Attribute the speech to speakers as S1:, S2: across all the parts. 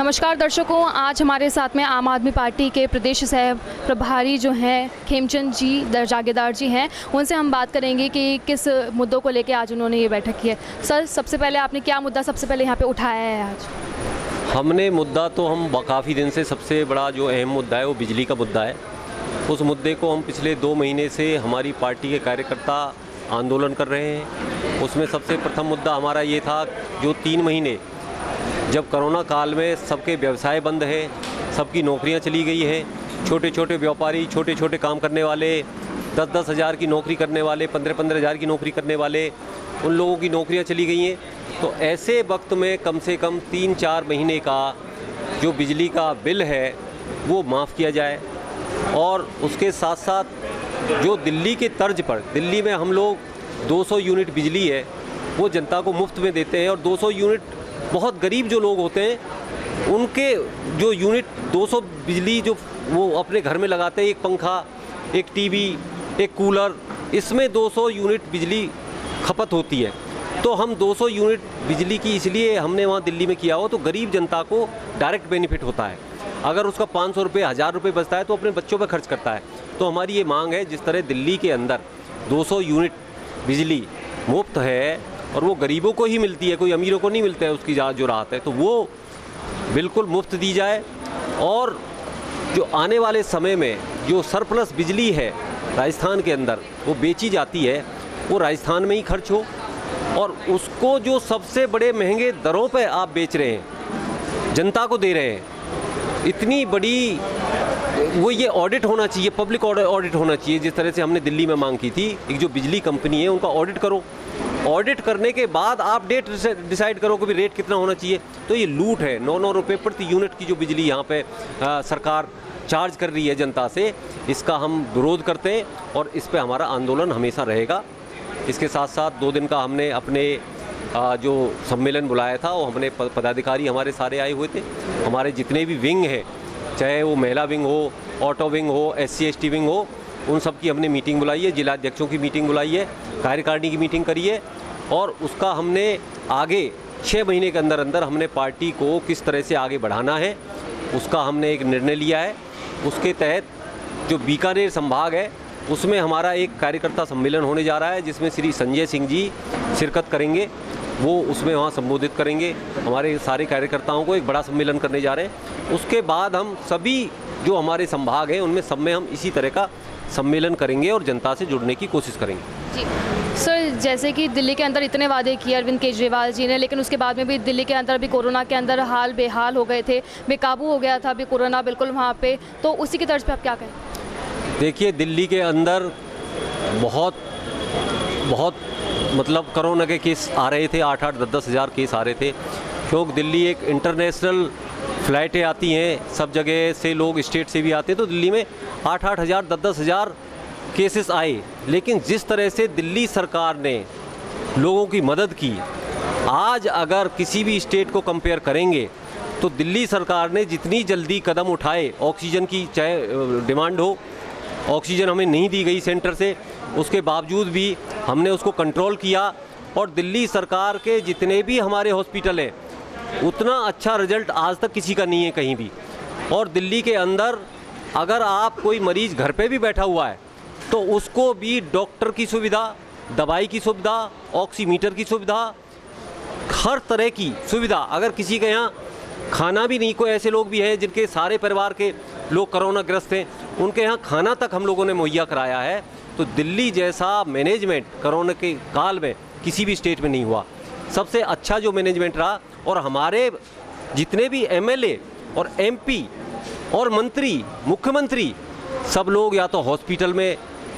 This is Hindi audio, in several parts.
S1: नमस्कार दर्शकों, आज हमारे साथ में आम आदमी पार्टी के प्रदेश सह प्रभारी जो हैं खेमचंद जी जागीरदार जी हैं। उनसे हम बात करेंगे कि किस मुद्दों को लेकर आज उन्होंने ये बैठक की है। सर, सबसे पहले आपने क्या मुद्दा सबसे पहले यहाँ पे उठाया है आज?
S2: हमने मुद्दा तो हम काफ़ी दिन से सबसे बड़ा जो अहम मुद्दा है वो बिजली का मुद्दा है। उस मुद्दे को हम पिछले 2 महीने से हमारी पार्टी के कार्यकर्ता आंदोलन कर रहे हैं। उसमें सबसे प्रथम मुद्दा हमारा ये था, जो 3 महीने जब कोरोना काल में सबके व्यवसाय बंद है, सबकी नौकरियां चली गई हैं, छोटे छोटे व्यापारी, छोटे छोटे काम करने वाले, 10-10 हज़ार की नौकरी करने वाले, 15-15 हज़ार की नौकरी करने वाले, उन लोगों की नौकरियां चली गई हैं। तो ऐसे वक्त में कम से कम 3-4 महीने का जो बिजली का बिल है वो माफ़ किया जाए। और उसके साथ साथ जो दिल्ली के तर्ज पर, दिल्ली में हम लोग 200 यूनिट बिजली है वो जनता को मुफ्त में देते हैं। और 200 यूनिट बहुत गरीब जो लोग होते हैं उनके जो यूनिट 200 बिजली जो वो अपने घर में लगाते हैं, एक पंखा, एक टीवी, एक कूलर, इसमें 200 यूनिट बिजली खपत होती है। तो हम 200 यूनिट बिजली की इसलिए हमने वहाँ दिल्ली में किया हो तो गरीब जनता को डायरेक्ट बेनिफिट होता है। अगर उसका 500 रुपये, 1000 रुपये बचता है तो अपने बच्चों पर खर्च करता है। तो हमारी ये मांग है, जिस तरह दिल्ली के अंदर 200 यूनिट बिजली मुफ्त है और वो गरीबों को ही मिलती है, कोई अमीरों को नहीं मिलता है, उसकी जो राहत है, तो वो बिल्कुल मुफ्त दी जाए। और जो आने वाले समय में जो सरप्लस बिजली है राजस्थान के अंदर वो बेची जाती है, वो राजस्थान में ही खर्च हो। और उसको जो सबसे बड़े महंगे दरों पे आप बेच रहे हैं, जनता को दे रहे हैं, इतनी बड़ी वो ये ऑडिट होना चाहिए, पब्लिक ऑडिट होना चाहिए। जिस तरह से हमने दिल्ली में मांग की थी, एक जो बिजली कंपनी है उनका ऑडिट करो, ऑडिट करने के बाद आप डेट डिसाइड करो कि भी रेट कितना होना चाहिए। तो ये लूट है। 9-9 रुपये प्रति यूनिट की जो बिजली यहाँ पे सरकार चार्ज कर रही है जनता से, इसका हम विरोध करते हैं और इस पे हमारा आंदोलन हमेशा रहेगा। इसके साथ साथ 2 दिन का हमने अपने जो सम्मेलन बुलाया था, वो हमने पदाधिकारी हमारे सारे आए हुए थे। हमारे जितने भी विंग हैं, चाहे वो महिला विंग हो, ऑटो विंग हो, SC/ST विंग हो, उन सब की हमने मीटिंग बुलाई है, जिला अध्यक्षों की मीटिंग बुलाई है, कार्यकारिणी की मीटिंग करी है। और उसका हमने आगे 6 महीने के अंदर अंदर हमने पार्टी को किस तरह से आगे बढ़ाना है उसका हमने एक निर्णय लिया है। उसके तहत जो बीकानेर संभाग है उसमें हमारा एक कार्यकर्ता सम्मेलन होने जा रहा है, जिसमें श्री संजय सिंह जी शिरकत करेंगे। वो उसमें वहाँ संबोधित करेंगे, हमारे सारे कार्यकर्ताओं को एक बड़ा सम्मेलन करने जा रहे हैं। उसके बाद हम सभी जो हमारे संभाग हैं उनमें सब में हम इसी तरह का सम्मेलन करेंगे और जनता से जुड़ने की कोशिश करेंगे।
S1: जी सर, जैसे कि दिल्ली के अंदर इतने वादे किए अरविंद केजरीवाल जी ने, लेकिन उसके बाद में भी दिल्ली के अंदर भी कोरोना के अंदर हाल बेहाल हो गए थे, बेकाबू हो गया था अभी कोरोना बिल्कुल वहाँ पे। तो उसी की तर्ज पे आप क्या कहें?
S2: देखिए, दिल्ली के अंदर बहुत मतलब कोरोना के केस आ रहे थे, 8-8, 10-10 हज़ार केस आ रहे थे। क्योंकि दिल्ली एक इंटरनेशनल फ़्लाइटें आती हैं, सब जगह से लोग स्टेट से भी आते हैं, तो दिल्ली में 8-8 हज़ार, 10-10 हज़ार केसेस आए। लेकिन जिस तरह से दिल्ली सरकार ने लोगों की मदद की, आज अगर किसी भी स्टेट को कंपेयर करेंगे तो दिल्ली सरकार ने जितनी जल्दी कदम उठाए, ऑक्सीजन की चाहे डिमांड हो, ऑक्सीजन हमें नहीं दी गई सेंटर से, उसके बावजूद भी हमने उसको कंट्रोल किया। और दिल्ली सरकार के जितने भी हमारे हॉस्पिटल हैं, उतना अच्छा रिजल्ट आज तक किसी का नहीं है कहीं भी। और दिल्ली के अंदर अगर आप कोई मरीज़ घर पे भी बैठा हुआ है तो उसको भी डॉक्टर की सुविधा, दवाई की सुविधा, ऑक्सीमीटर की सुविधा, हर तरह की सुविधा। अगर किसी के यहाँ खाना भी नहीं, कोई ऐसे लोग भी हैं जिनके सारे परिवार के लोग कोरोना ग्रस्त हैं, उनके यहाँ खाना तक हम लोगों ने मुहैया कराया है। तो दिल्ली जैसा मैनेजमेंट कोरोना के काल में किसी भी स्टेट में नहीं हुआ। सबसे अच्छा जो मैनेजमेंट रहा। और हमारे जितने भी MLA और MP और मंत्री, मुख्यमंत्री, सब लोग या तो हॉस्पिटल में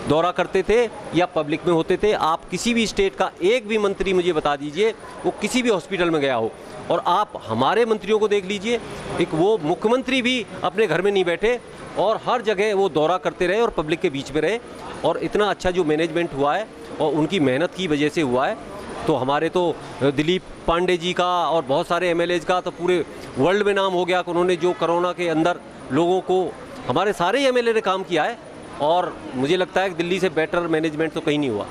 S2: दौरा करते थे या पब्लिक में होते थे। आप किसी भी स्टेट का एक भी मंत्री मुझे बता दीजिए वो किसी भी हॉस्पिटल में गया हो। और आप हमारे मंत्रियों को देख लीजिए, एक वो मुख्यमंत्री भी अपने घर में नहीं बैठे और हर जगह वो दौरा करते रहे और पब्लिक के बीच में रहे। और इतना अच्छा जो मैनेजमेंट हुआ है और उनकी मेहनत की वजह से हुआ है। तो हमारे तो दिलीप पांडे जी का और बहुत सारे MLAs का तो पूरे वर्ल्ड में नाम हो गया कि उन्होंने जो कोरोना के अंदर लोगों को, हमारे सारे MLA ने काम किया है। और मुझे लगता है कि दिल्ली से बेटर मैनेजमेंट तो कहीं नहीं हुआ।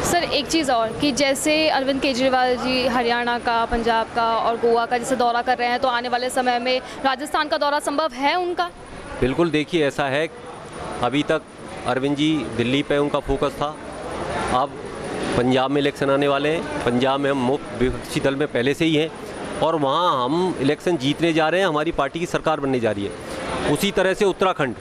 S1: सर एक चीज़ और कि जैसे अरविंद केजरीवाल जी हरियाणा का, पंजाब का और गोवा का जैसे दौरा कर रहे हैं, तो आने वाले समय में राजस्थान का दौरा संभव है उनका?
S2: बिल्कुल, देखिए ऐसा है, अभी तक अरविंद जी दिल्ली पे उनका फोकस था। अब पंजाब में इलेक्शन आने वाले हैं, पंजाब में हम मुख्य विपक्षी दल में पहले से ही हैं और वहाँ हम इलेक्शन जीतने जा रहे हैं, हमारी पार्टी की सरकार बनने जा रही है। उसी तरह से उत्तराखंड,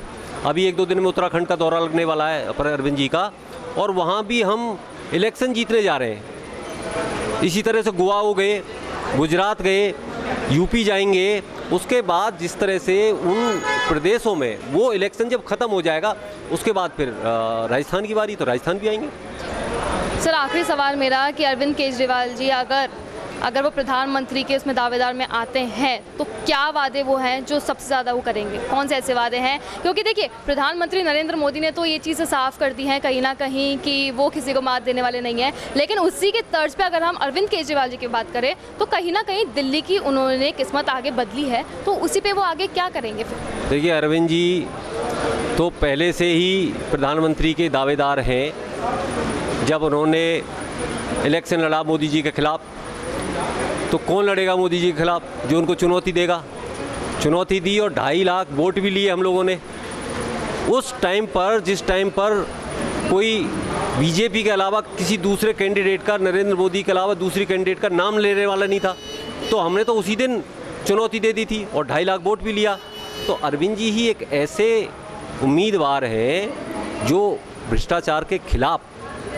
S2: अभी 1-2 दिन में उत्तराखंड का दौरा लगने वाला है पर अरविंद जी का, और वहाँ भी हम इलेक्शन जीतने जा रहे हैं। इसी तरह से गोवा हो गए, गुजरात गए, यूपी जाएंगे। उसके बाद जिस तरह से उन प्रदेशों में वो इलेक्शन जब ख़त्म हो जाएगा, उसके बाद फिर राजस्थान की बारी, तो राजस्थान भी आएंगे।
S1: सर आखिरी सवाल मेरा कि अरविंद केजरीवाल जी अगर वो प्रधानमंत्री के उसमें दावेदार में आते हैं, तो क्या वादे वो हैं जो सबसे ज़्यादा वो करेंगे? कौन से ऐसे वादे हैं? क्योंकि देखिए प्रधानमंत्री नरेंद्र मोदी ने तो ये चीज़ें साफ कर दी हैं कहीं ना कहीं कि वो किसी को मात देने वाले नहीं हैं, लेकिन उसी के तर्ज पे अगर हम अरविंद केजरीवाल जी की बात करें तो कहीं ना कहीं दिल्ली की उन्होंने किस्मत आगे बदली है, तो उसी पर वो आगे क्या करेंगे फिर?
S2: देखिए अरविंद जी तो पहले से ही प्रधानमंत्री के दावेदार हैं। जब उन्होंने इलेक्शन लड़ा मोदी जी के खिलाफ, तो कौन लड़ेगा मोदी जी के खिलाफ जो उनको चुनौती देगा? चुनौती दी और 2.5 लाख वोट भी लिए हम लोगों ने। उस टाइम पर, जिस टाइम पर कोई बीजेपी के अलावा किसी दूसरे कैंडिडेट का, नरेंद्र मोदी के अलावा दूसरी कैंडिडेट का नाम लेने वाला नहीं था, तो हमने तो उसी दिन चुनौती दे दी थी और 2.5 लाख वोट भी लिया। तो अरविंद जी ही एक ऐसे उम्मीदवार हैं जो भ्रष्टाचार के खिलाफ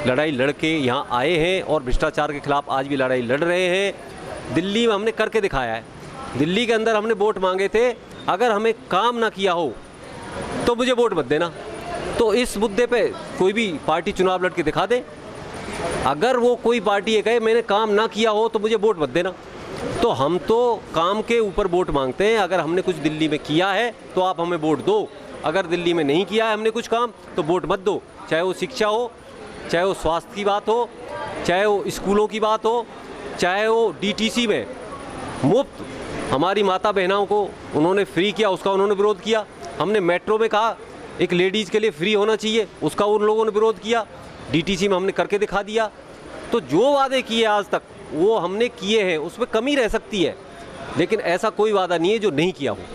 S2: लड़ाई लड़के यहाँ आए हैं और भ्रष्टाचार के खिलाफ आज भी लड़ाई लड़ रहे हैं। दिल्ली में हमने करके दिखाया है। दिल्ली के अंदर हमने वोट मांगे थे, अगर हमें काम ना किया हो तो मुझे वोट मत देना। तो इस मुद्दे पे कोई भी पार्टी चुनाव लड़ के दिखा दे, अगर वो कोई पार्टी ये कहे मैंने काम ना किया हो तो मुझे वोट मत देना। तो हम तो काम के ऊपर वोट मांगते हैं। अगर हमने कुछ दिल्ली में किया है तो आप हमें वोट दो, अगर दिल्ली में नहीं किया है हमने कुछ काम तो वोट मत दो। चाहे वो शिक्षा हो, चाहे वो स्वास्थ्य की बात हो, चाहे वो स्कूलों की बात हो, चाहे वो डीटीसी में मुफ्त हमारी माता बहनों को उन्होंने फ्री किया, उसका उन्होंने विरोध किया। हमने मेट्रो में कहा एक लेडीज़ के लिए फ्री होना चाहिए, उसका उन लोगों ने विरोध किया। डीटीसी में हमने करके दिखा दिया। तो जो वादे किए आज तक वो हमने किए हैं, उसमें कमी रह सकती है, लेकिन ऐसा कोई वादा नहीं है जो नहीं किया हो।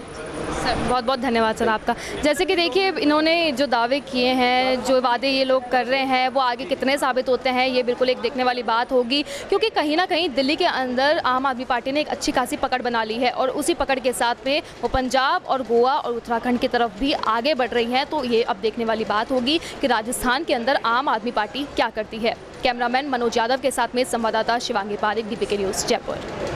S1: सर बहुत बहुत धन्यवाद सर आपका। जैसे कि देखिए इन्होंने जो दावे किए हैं, जो वादे ये लोग कर रहे हैं, वो आगे कितने साबित होते हैं ये बिल्कुल एक देखने वाली बात होगी, क्योंकि कहीं ना कहीं दिल्ली के अंदर आम आदमी पार्टी ने एक अच्छी खासी पकड़ बना ली है और उसी पकड़ के साथ में वो पंजाब और गोवा और उत्तराखंड की तरफ भी आगे बढ़ रही हैं। तो ये अब देखने वाली बात होगी कि राजस्थान के अंदर आम आदमी पार्टी क्या करती है। कैमरामैन मनोज यादव के साथ में संवाददाता शिवांगी पारिक, DPK न्यूज़, जयपुर।